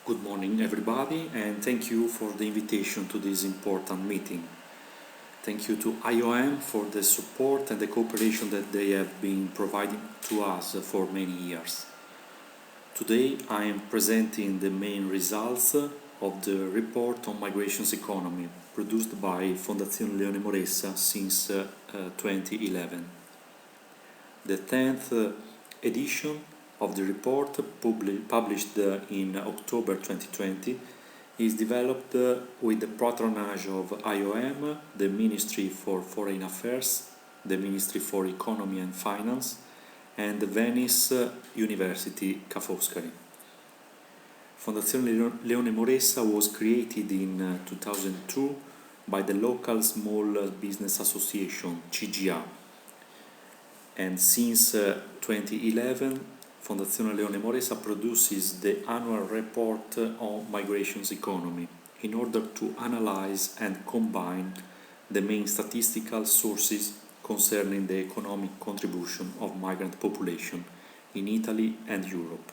Good morning, everybody, and thank you for the invitation to this important meeting. Thank you to IOM for the support and the cooperation that they have been providing to us for many years. Today I am presenting the main results of the report on migrations economy produced by Fondazione Leone Moressa since 2011. The 10th edition of the report, published in October 2020, is developed with the patronage of IOM, the Ministry for Foreign Affairs, the Ministry for Economy and Finance, and the Venice University Ca' Foscari. Fondazione Leone Moressa was created in 2002 by the local Small Business Association, CGA, and since 2011 Fondazione Leone Moressa produces the annual report on migrations economy in order to analyze and combine the main statistical sources concerning the economic contribution of migrant population in Italy and Europe.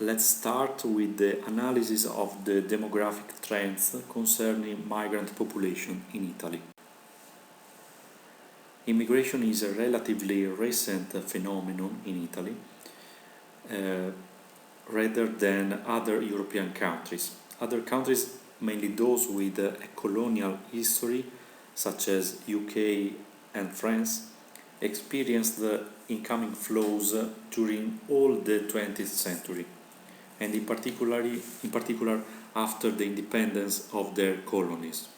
Let's start with the analysis of the demographic trends concerning migrant population in Italy. Immigration is a relatively recent phenomenon in Italy, rather than other European countries. Other countries, mainly those with a colonial history, such as UK and France, experienced the incoming flows during all the 20th century, and in particular after the independence of their colonies,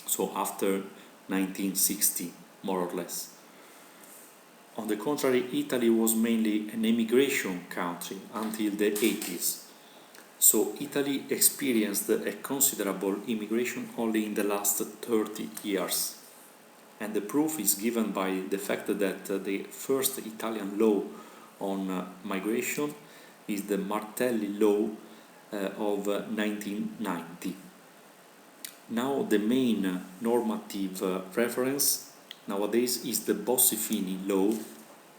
so after 1960. More or less. On the contrary, Italy was mainly an emigration country until the 80s. So Italy experienced a considerable immigration only in the last 30 years. And the proof is given by the fact that the first Italian law on migration is the Martelli Law of 1990. Now the main normative reference nowadays is the Bossi-Fini law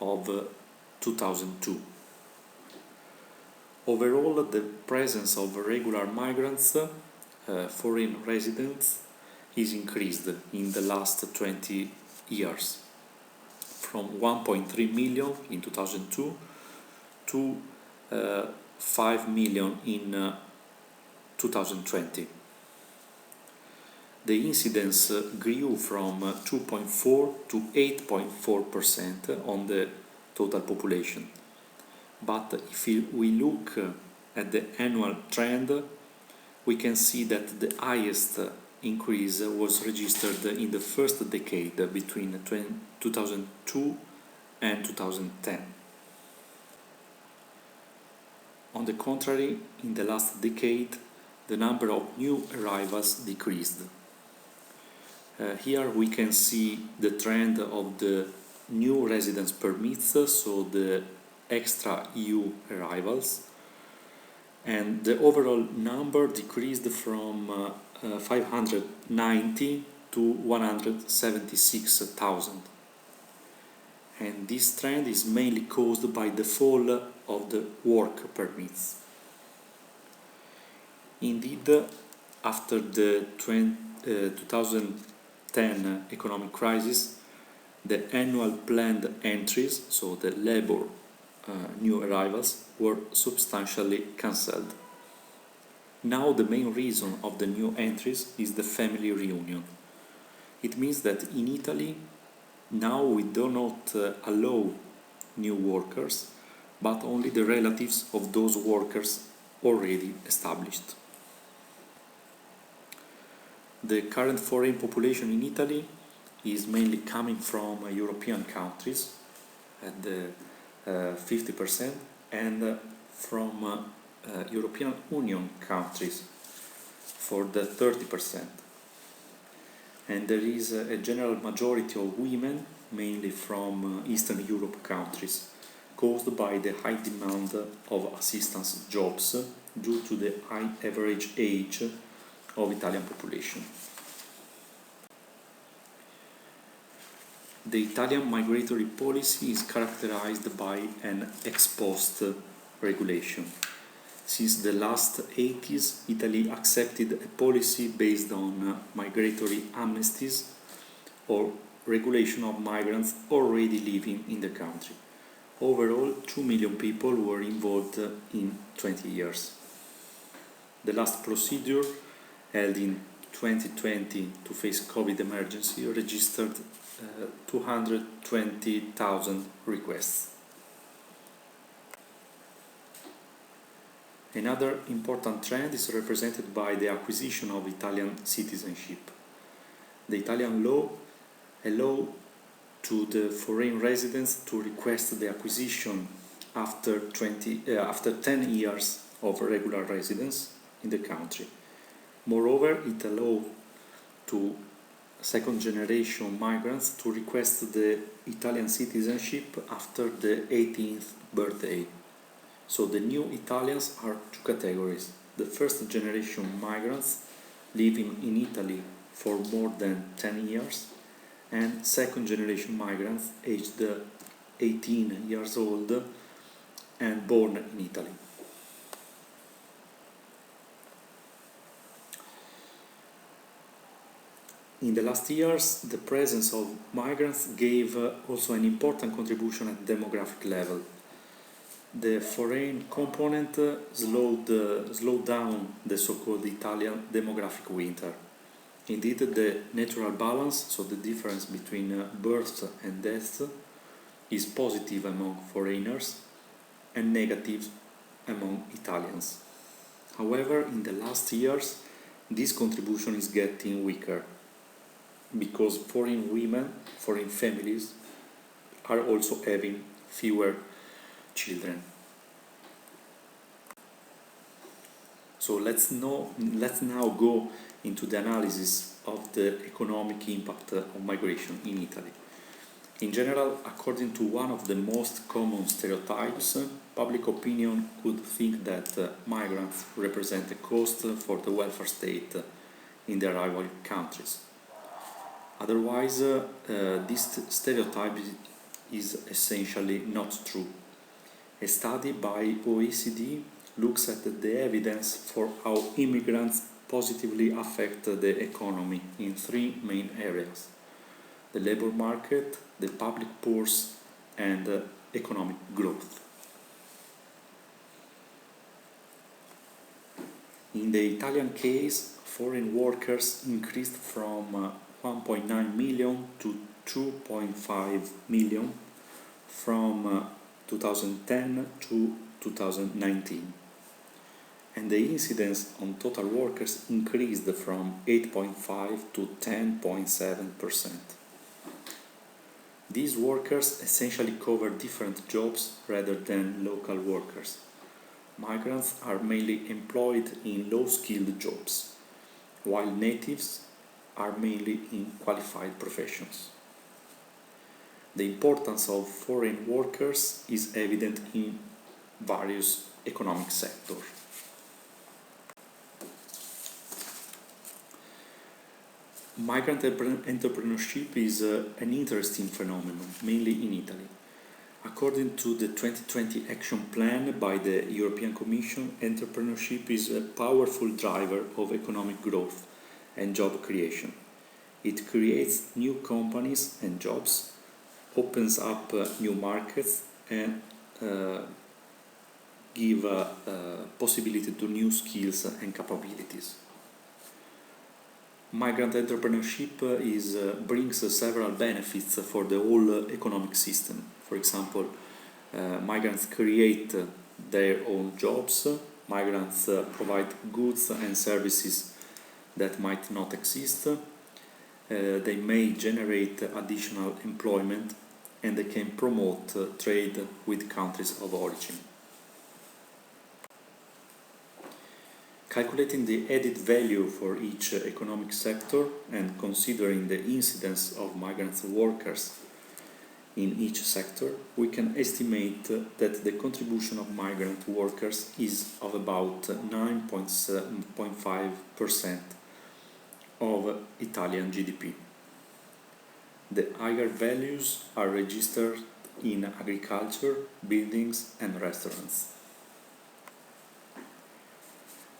of 2002. Overall, the presence of regular migrants, foreign residents, is increased in the last 20 years, from 1.3 million in 2002 to 5 million in 2020. The incidence grew from 2.4 to 8.4% on the total population. But if we look at the annual trend, we can see that the highest increase was registered in the first decade between 2002 and 2010. On the contrary, in the last decade, the number of new arrivals decreased. Here we can see the trend of the new residence permits, so the extra EU arrivals, and the overall number decreased from 590 to 176,000. And this trend is mainly caused by the fall of the work permits. Indeed, after the 2010 economic crisis, the annual planned entries, so the labor new arrivals, were substantially cancelled. Now the main reason of the new entries is the family reunion. It means that in Italy now we do not allow new workers, but only the relatives of those workers already established. The current foreign population in Italy is mainly coming from European countries at the 50% and from European Union countries for the 30%. And there is a general majority of women, mainly from Eastern Europe countries, caused by the high demand of assistance jobs due to the high average age of Italian population. The Italian migratory policy is characterized by an ex post regulation. Since the last 80s, Italy accepted a policy based on migratory amnesties or regulation of migrants already living in the country. Overall, 2 million people were involved in 20 years. The last procedure, held in 2020 to face COVID emergency, registered 220,000 requests. Another important trend is represented by the acquisition of Italian citizenship. The Italian law allows to the foreign residents to request the acquisition after 10 years of regular residence in the country. Moreover, it allows to second-generation migrants to request the Italian citizenship after the 18th birthday. So the new Italians are two categories: the first-generation migrants living in Italy for more than 10 years, and second-generation migrants aged 18 years old and born in Italy. In the last years, the presence of migrants gave also an important contribution at demographic level. The foreign component slowed down the so-called Italian demographic winter. Indeed, the natural balance, so the difference between births and deaths, is positive among foreigners and negative among Italians. However, in the last years, this contribution is getting weaker because foreign women, foreign families, are also having fewer children. So let's now go into the analysis of the economic impact of migration in Italy. In general, according to one of the most common stereotypes, public opinion could think that migrants represent a cost for the welfare state in the arrival countries. Otherwise, this stereotype is essentially not true. A study by OECD looks at the evidence for how immigrants positively affect the economy in three main areas: the labor market, the public purse, and economic growth. In the Italian case, foreign workers increased from 1.9 million to 2.5 million from 2010 to 2019. And the incidence on total workers increased from 8.5 to 10.7%. These workers essentially cover different jobs rather than local workers. Migrants are mainly employed in low-skilled jobs, while natives are mainly in qualified professions. The importance of foreign workers is evident in various economic sectors. Migrant entrepreneurship is an interesting phenomenon, mainly in Italy. According to the 2020 action plan by the European Commission, entrepreneurship is a powerful driver of economic growth and job creation. It creates new companies and jobs, opens up new markets, and give possibility to new skills and capabilities. Migrant entrepreneurship brings several benefits for the whole economic system. For example, migrants create their own jobs, migrants provide goods and services that might not exist, they may generate additional employment, and they can promote trade with countries of origin. Calculating the added value for each economic sector and considering the incidence of migrant workers in each sector, we can estimate that the contribution of migrant workers is of about 9.5% of Italian GDP. The higher values are registered in agriculture, buildings and restaurants.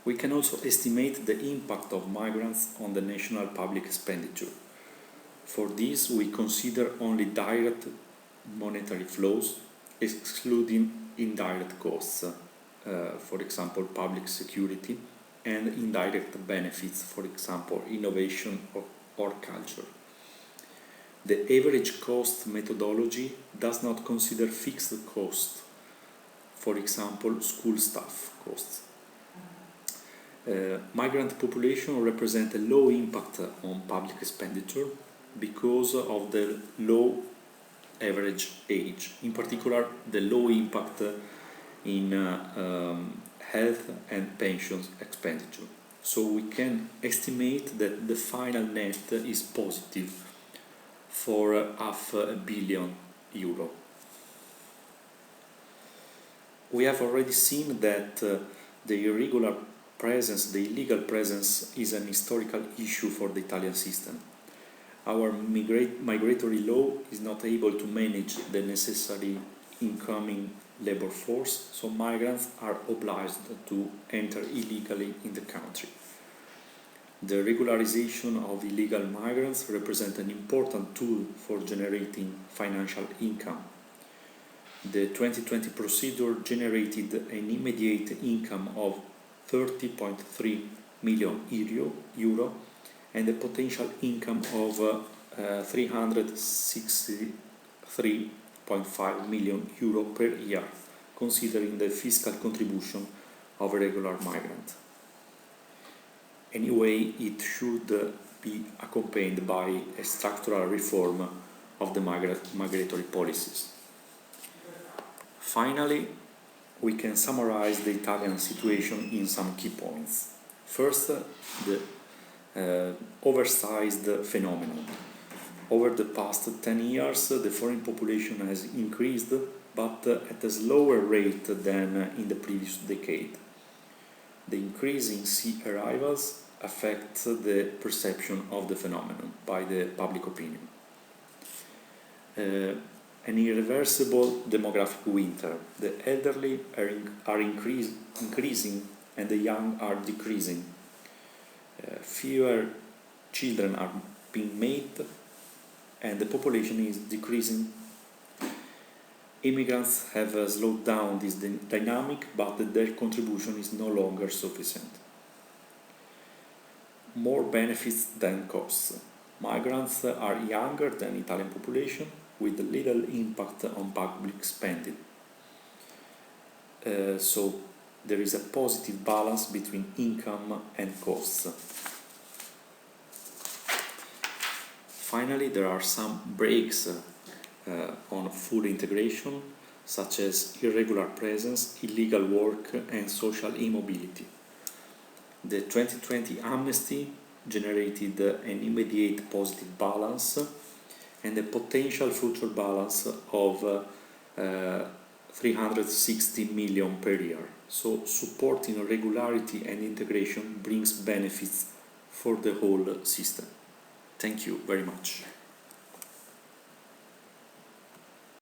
We can also estimate the impact of migrants on the national public expenditure. For this, we consider only direct monetary flows, excluding indirect costs, for example, public security, and indirect benefits, for example, innovation or culture. The average cost methodology does not consider fixed costs, for example, school staff costs. Migrant population represent a low impact on public expenditure because of the low average age, in particular the low impact in health and pensions expenditure. So we can estimate that the final net is positive for €500 million. We have already seen that the illegal presence is an historical issue for the Italian system. Our migratory law is not able to manage the necessary incoming labor force, so migrants are obliged to enter illegally in the country. The regularization of illegal migrants represents an important tool for generating financial income. The 2020 procedure generated an immediate income of €30.3 million and a potential income of €363.5 million per year, considering the fiscal contribution of a regular migrant. Anyway, it should be accompanied by a structural reform of the migratory policies. Finally, we can summarize the Italian situation in some key points. First, the oversized phenomenon. Over the past 10 years, the foreign population has increased, but at a slower rate than in the previous decade. The increase in sea arrivals affects the perception of the phenomenon by the public opinion. An irreversible demographic winter. The elderly are increasing and the young are decreasing. Fewer children are being made and the population is decreasing. Immigrants have slowed down this dynamic, but their contribution is no longer sufficient. More benefits than costs. Migrants are younger than Italian population, with little impact on public spending. So there is a positive balance between income and costs. Finally, there are some breaks on full integration, such as irregular presence, illegal work, and social immobility. The 2020 amnesty generated an immediate positive balance and a potential future balance of 360 million per year. So supporting regularity and integration brings benefits for the whole system. Thank you very much.